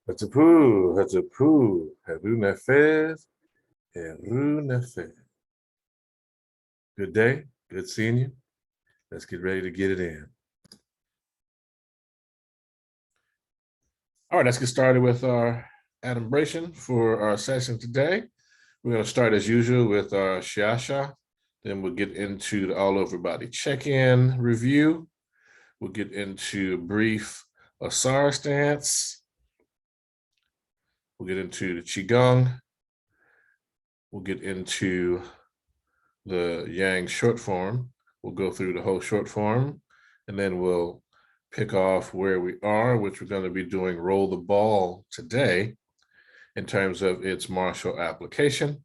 Hatapu, Heru Nefez, Heru Nefez. Good day, good seeing you. Let's get ready to get it in. All right, let's get started with our adumbration for our session today. We're going to start as usual with our Shiasha. Then we'll get into the all over body check-in review. We'll get into a brief Asar Stance. We'll get into the Qigong. We'll get into the Yang short form. We'll go through the whole short form, and then we'll pick off where we are, which we're going to be doing roll the ball today in terms of its martial application.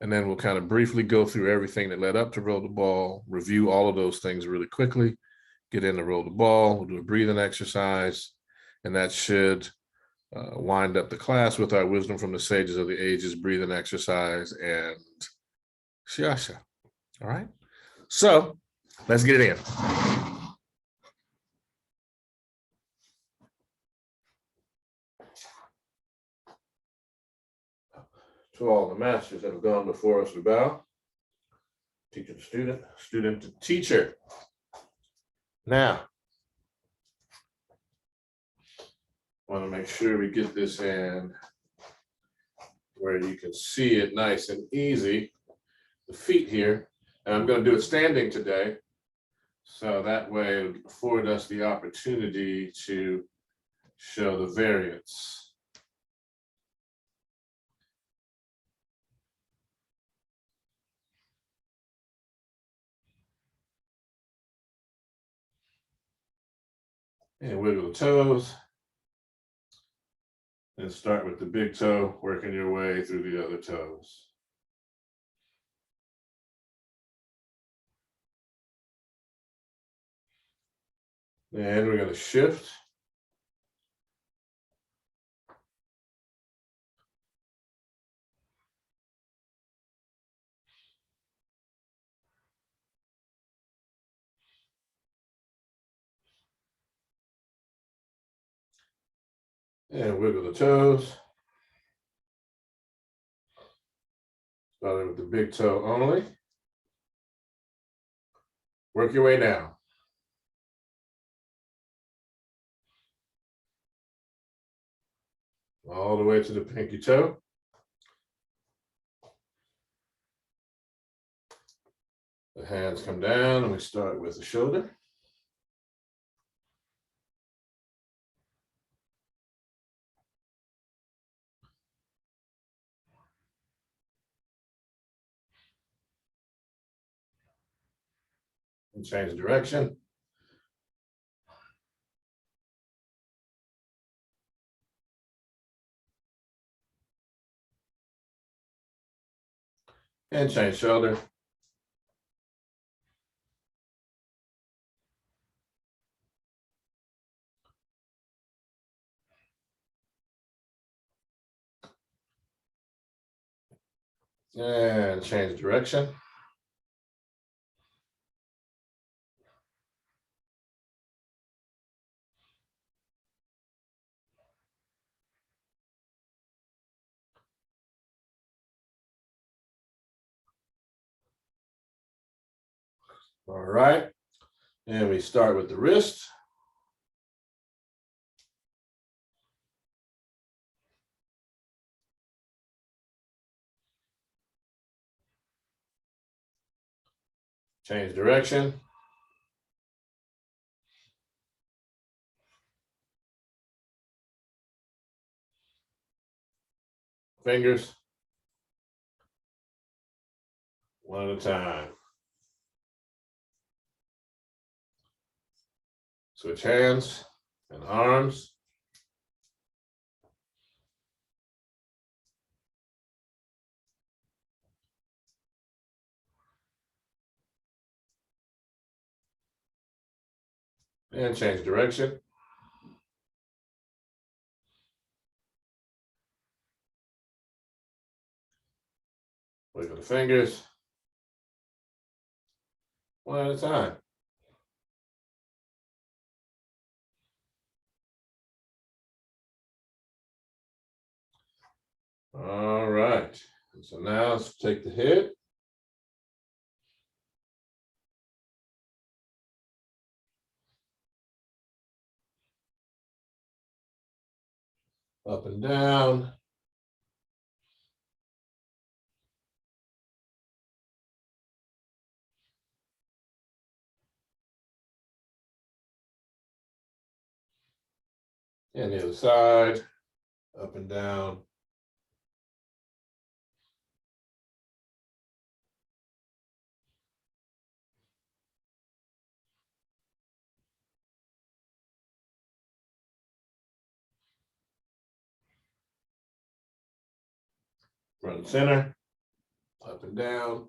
And then we'll kind of briefly go through everything that led up to roll the ball, review all of those things really quickly, get into roll the ball, we'll do a breathing exercise, and that should wind up the class with our wisdom from the sages of the ages, breathing exercise, and Shiasha. All right, so let's get it in. To all the masters that have gone before us, we bow. Teacher to student, student to teacher. Now, I want to make sure we get this in where you can see it nice and easy, the feet here. And I'm going to do it standing today, so that way it will afford us the opportunity to show the variance. And wiggle the toes. And start with the big toe, working your way through the other toes. And we're going to shift. And wiggle the toes. Starting with the big toe only. Work your way down. All the way to the pinky toe. The hands come down and we start with the shoulder. And change direction. And change shoulder. And change direction. All right. And we start with the wrist. Change direction. Fingers. One at a time. Switch hands and arms. And change direction. Wiggle the fingers. One at a time. All right. So now let's take the head. Up and down. And the other side, up and down. Front and center, up and down.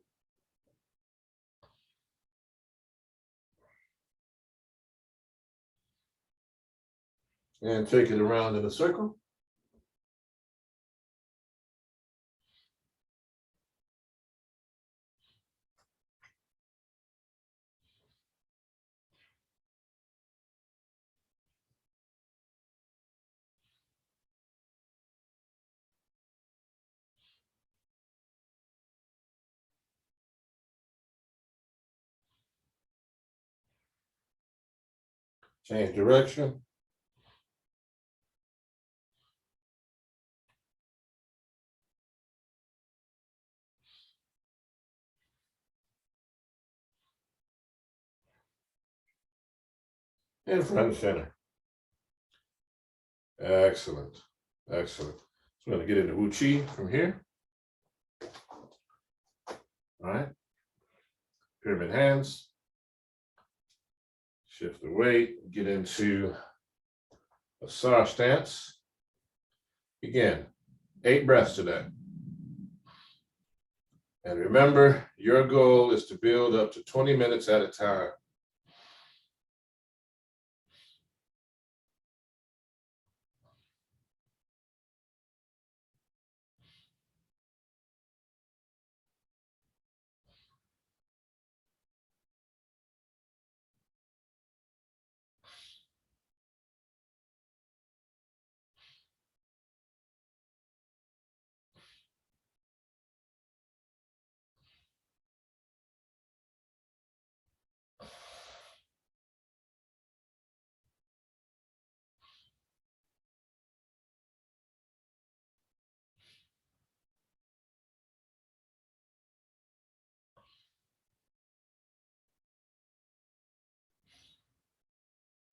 And take it around in a circle. Change direction. And front and center. Excellent. Excellent. So we're going to get into Wu Chi from here. All right. Pyramid hands. Shift the weight. Get into Asar Stance. Again, 8 breaths today. And remember, your goal is to build up to 20 minutes at a time.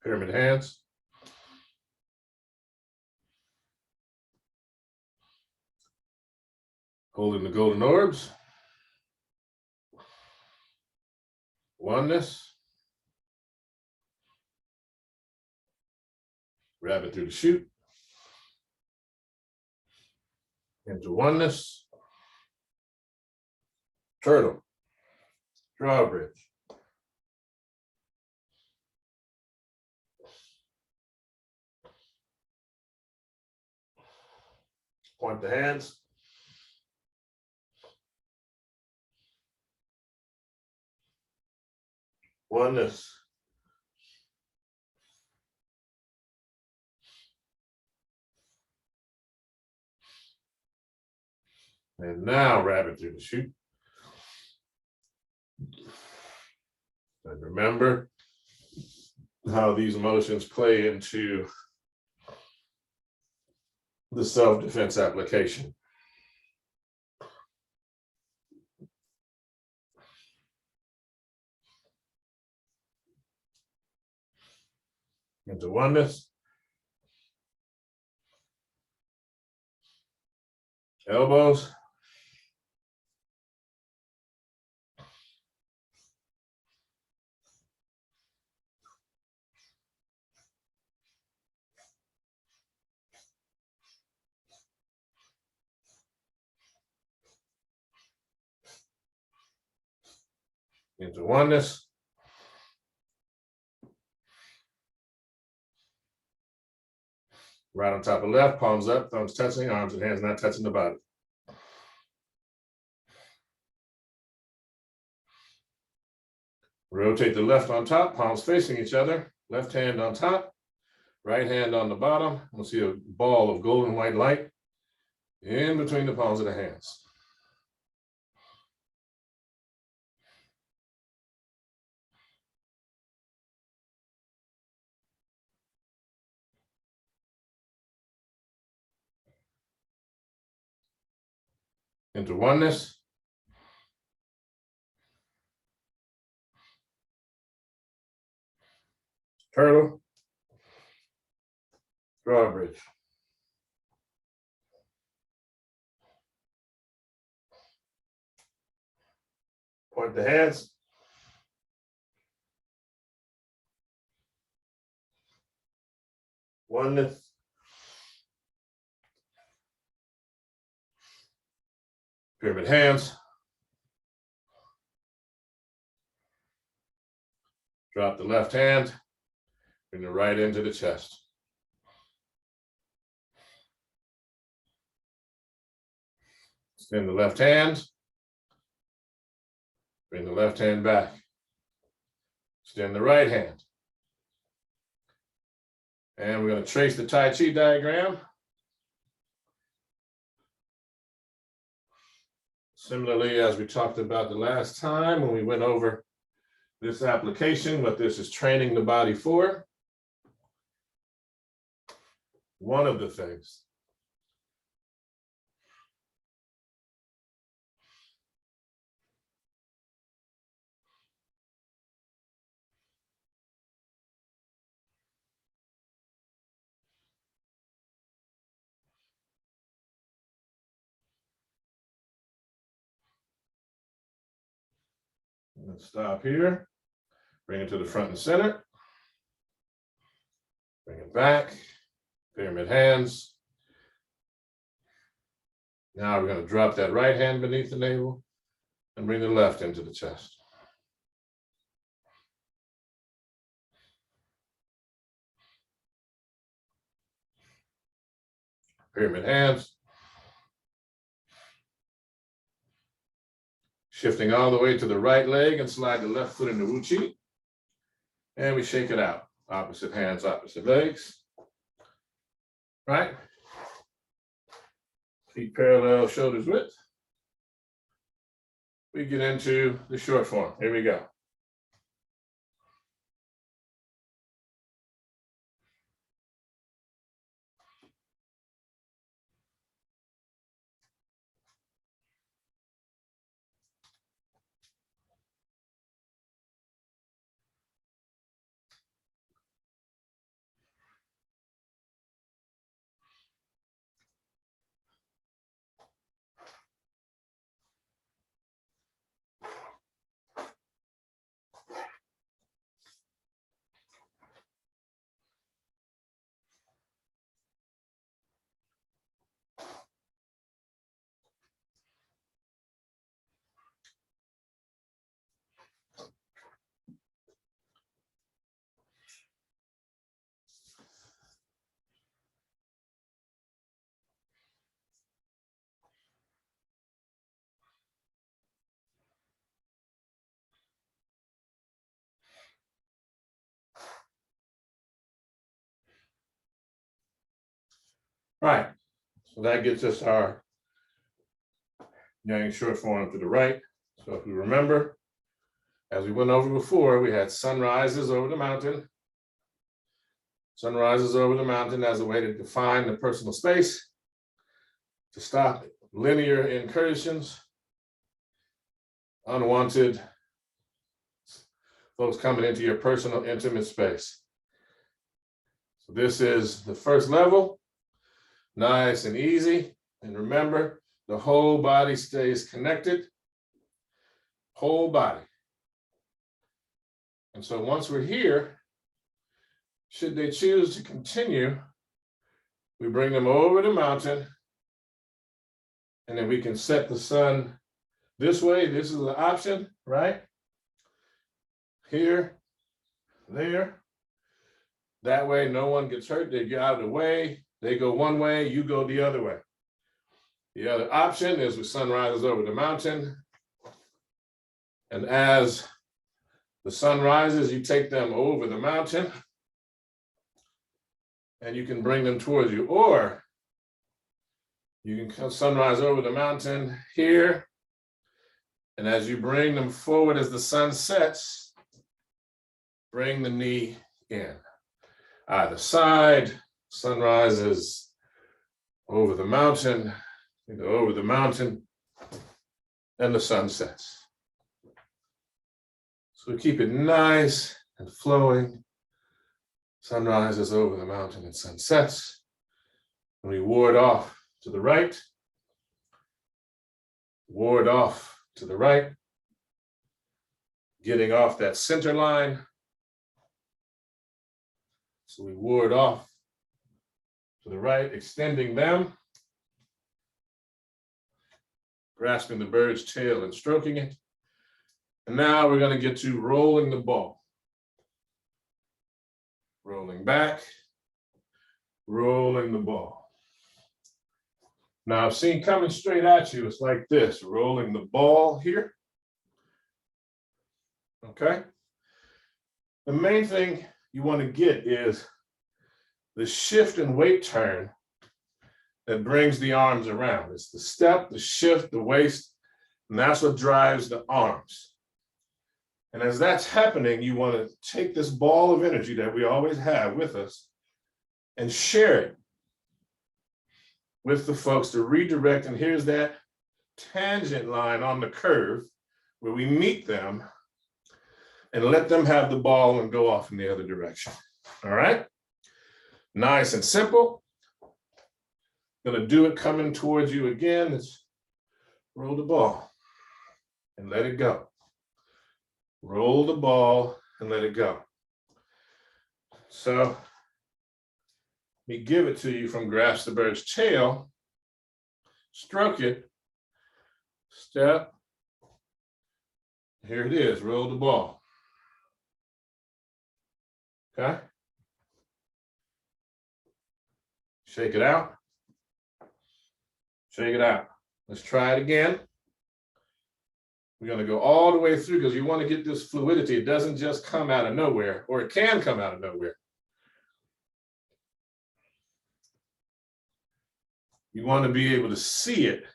Pyramid hands. Holding the golden orbs. Oneness. Rabbit through the chute. Into oneness. Turtle. Drawbridge. Point the hands. Oneness. And now rabbit through the chute. And remember how these emotions play into the self-defense application. Into oneness. Elbows. Into oneness. Right on top of left, palms up, thumbs touching, arms and hands not touching the body. Rotate the left on top, palms facing each other, left hand on top, right hand on the bottom. We'll see a ball of golden white light in between the palms of the hands. Into oneness. Turtle. Drawbridge. Point the hands. Oneness. Pyramid hands. Drop the left hand. Bring the right into the chest. Extend the left hand. Bring the left hand back. Extend the right hand. And we're going to trace the Tai Chi diagram. Similarly, as we talked about the last time when we went over this application, what this is training the body for. One of the things let's stop here, bring it to the front and center, bring it back, pyramid hands. Now we're going to drop that right hand beneath the navel and bring the left into the chest. Pyramid hands. Shifting all the way to the right leg and slide the left foot into Wu Chi. And we shake it out. Opposite hands, opposite legs. Right? Feet parallel, shoulders width. We get into the short form. Here we go. Right, so that gets us our yang short form to the right. So if we remember, as we went over before, we had sunrises over the mountain. Sunrises over the mountain as a way to define the personal space, to stop linear incursions, unwanted folks coming into your personal intimate space. So this is the first level. Nice and easy. And remember, the whole body stays connected. Whole body. And so once we're here, should they choose to continue, we bring them over the mountain, and then we can set the sun this way. This is the option, right? Here, there. That way, no one gets hurt. They get out of the way. They go one way, you go the other way. The other option is with sun rises over the mountain. And as the sun rises, you take them over the mountain and you can bring them towards you. Or You can come sunrise over the mountain here. And as you bring them forward as the sun sets, bring the knee in. Either side, sun rises over the mountain, over the mountain, and the sun sets. So keep it nice and flowing. Sun rises over the mountain and sun sets. And we ward off to the right, ward off to the right, getting off that center line. So we ward off to the right, extending them, grasping the bird's tail and stroking it. And now we're going to get to rolling the ball. Rolling back, rolling the ball. Now I've seen coming straight at you, it's like this, rolling the ball here. Okay? The main thing you want to get is the shift and weight turn that brings the arms around. It's the step, the shift, the waist, and that's what drives the arms. And as that's happening, you want to take this ball of energy that we always have with us and share it with the folks to redirect. And here's that tangent line on the curve where we meet them and let them have the ball and go off in the other direction. All right? Nice and simple. Gonna do it coming towards you again. Let's roll the ball and let it go. Roll the ball and let it go. So let me give it to you from grasp the bird's tail, stroke it, step. Here it is, roll the ball. Okay? Shake it out. Shake it out. Let's try it again. We're going to go all the way through because you want to get this fluidity. It doesn't just come out of nowhere, or it can come out of nowhere. You want to be able to see it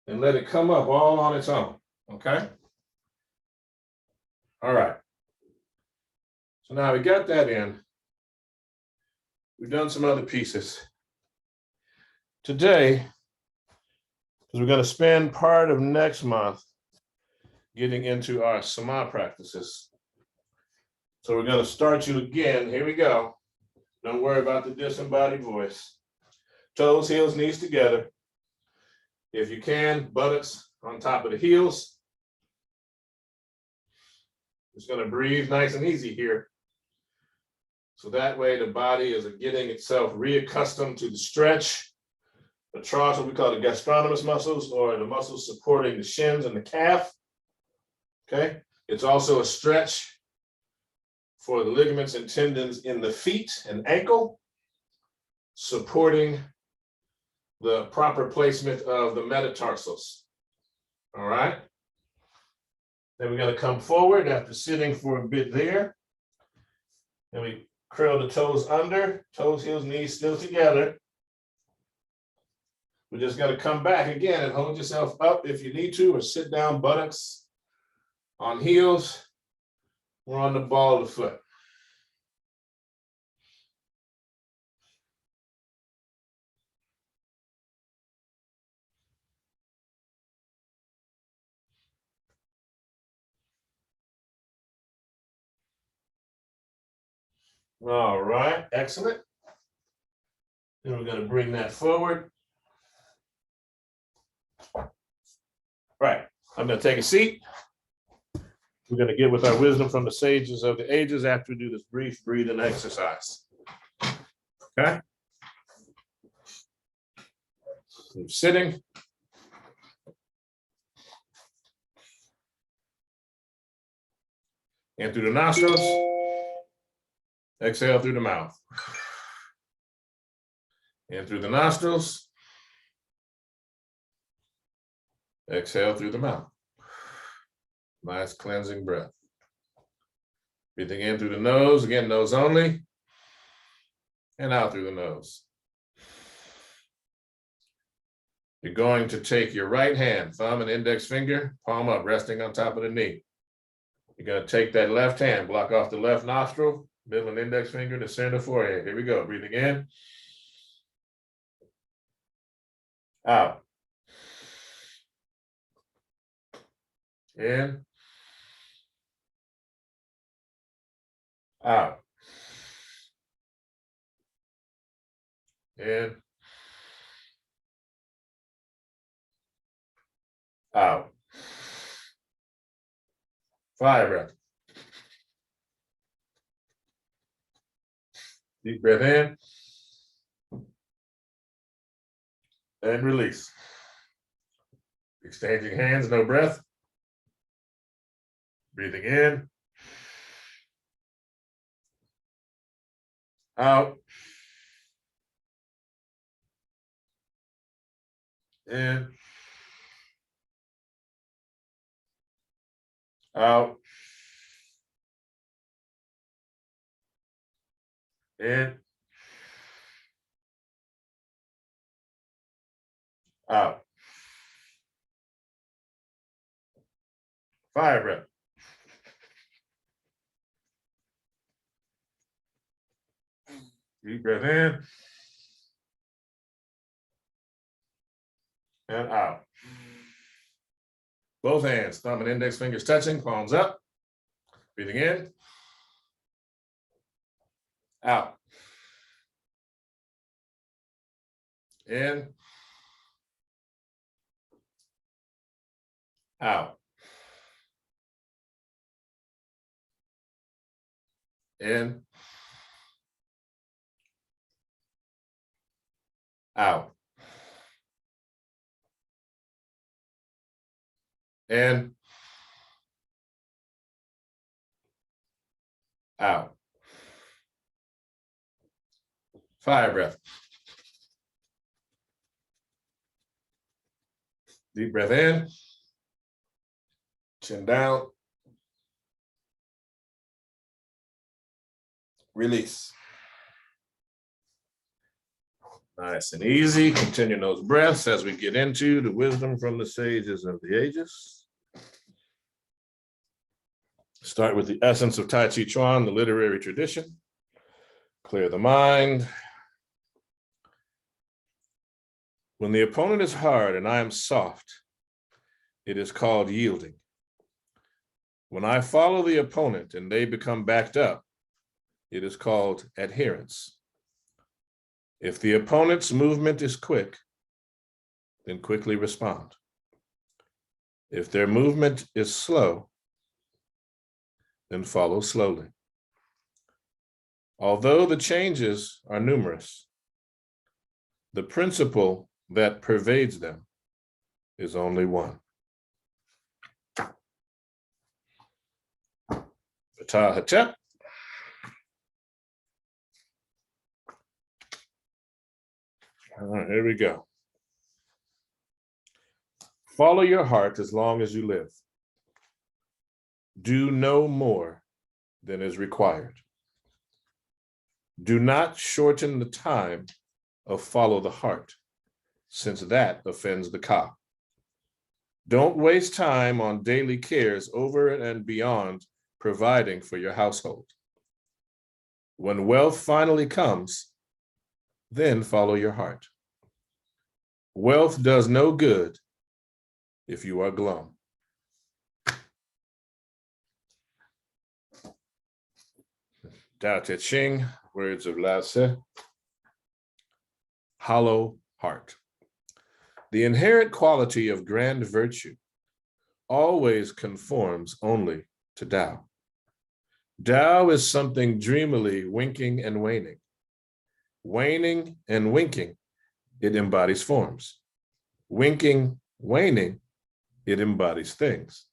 and let it come up all on its own, okay? All right. So now we got that in. We've done some other pieces. Today, because we're going to spend part of next month getting into our Sama practices. So we're going to start you again. Here we go. Don't worry about the disembodied voice. Toes, heels, knees together. If you can, buttocks on top of the heels. Just going to breathe nice and easy here. So that way the body is getting itself reaccustomed to the stretch. The trough, what we call the gastrocnemius muscles, or the muscles supporting the shins and the calf. Okay. It's also a stretch for the ligaments and tendons in the feet and ankle, supporting the proper placement of the metatarsals. All right. Then we're going to come forward after sitting for a bit there. And we curl the toes under, toes, heels, knees still together. We're just going to come back again and hold yourself up if you need to, or sit down, buttocks on heels or on the ball of the foot. All right, excellent. Then we're going to bring that forward. Right, I'm going to take a seat. We're going to get with our wisdom from the sages of the ages after we do this brief breathing exercise. Okay? Keep sitting. In through the nostrils. Exhale through the mouth. In through the nostrils. Exhale through the mouth. Nice cleansing breath. Breathing in through the nose, again, nose only. and out through the nose. You're going to take your right hand, thumb and index finger, palm up, resting on top of the knee. You're going to take that left hand, block off the left nostril, middle and index finger to center forehead. Here we go. Breathing in. Out. In. Out. In. Out. 5 breaths. Deep breath in. And release. Exchanging hands, no breath. Breathing in. Out. In. Out. In. Out. 5 breaths. Deep breath in. And out. Both hands, thumb and index fingers touching, palms up. Breathing in. Out. In. Out. In. Out. In. Out. 5 breaths. Deep breath in. Chin down. Release. Nice and easy. Continue those breaths as we get into the wisdom from the sages of the ages. Start with the essence of Tai Chi Chuan, the literary tradition. Clear the mind. When the opponent is hard and I am soft, it is called yielding. When I follow the opponent and they become backed up, it is called adherence. If the opponent's movement is quick, then quickly respond. If their movement is slow, then follow slowly. Although the changes are numerous, the principle that pervades them is only one. KhASA. All right, here we go. Follow your heart as long as you live. Do no more than is required. Do not shorten the time of follow the heart, since that offends the Ka. Don't waste time on daily cares over and beyond providing for your household. When wealth finally comes, then follow your heart. Wealth does no good if you are glum. Tao Te Ching, words of Lao Tse. Hollow heart. The inherent quality of grand virtue always conforms only to Tao. Tao is something dreamily winking and waning. Waning and winking, it embodies forms. Winking, waning, it embodies things.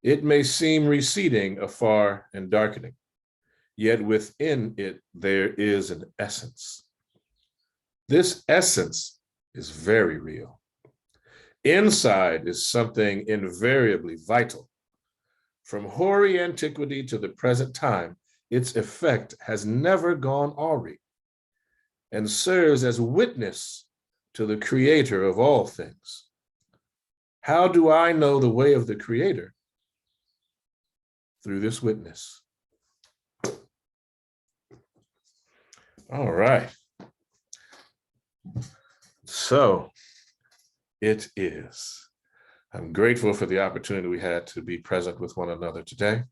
It may seem receding afar and darkening, yet within it there is an essence. This essence is very real. Inside is something invariably vital. From hoary antiquity to the present time, its effect has never gone awry. and serves as witness to the creator of all things. How do I know the way of the creator? Through this witness. All right. So it is. I'm grateful for the opportunity we had to be present with one another today.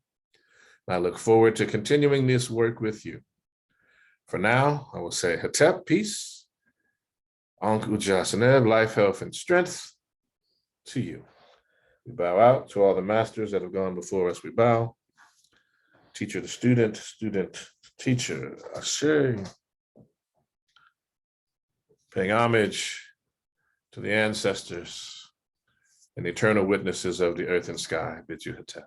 I look forward to continuing this work with you. For now, I will say Hetep, peace, Ankh Ujasaneb, life, health, and strength to you. We bow out to all the masters that have gone before us. We bow. Teacher to student, student to teacher. Ashe. Paying homage to the ancestors and eternal witnesses of the earth and sky. Bid you Hetep.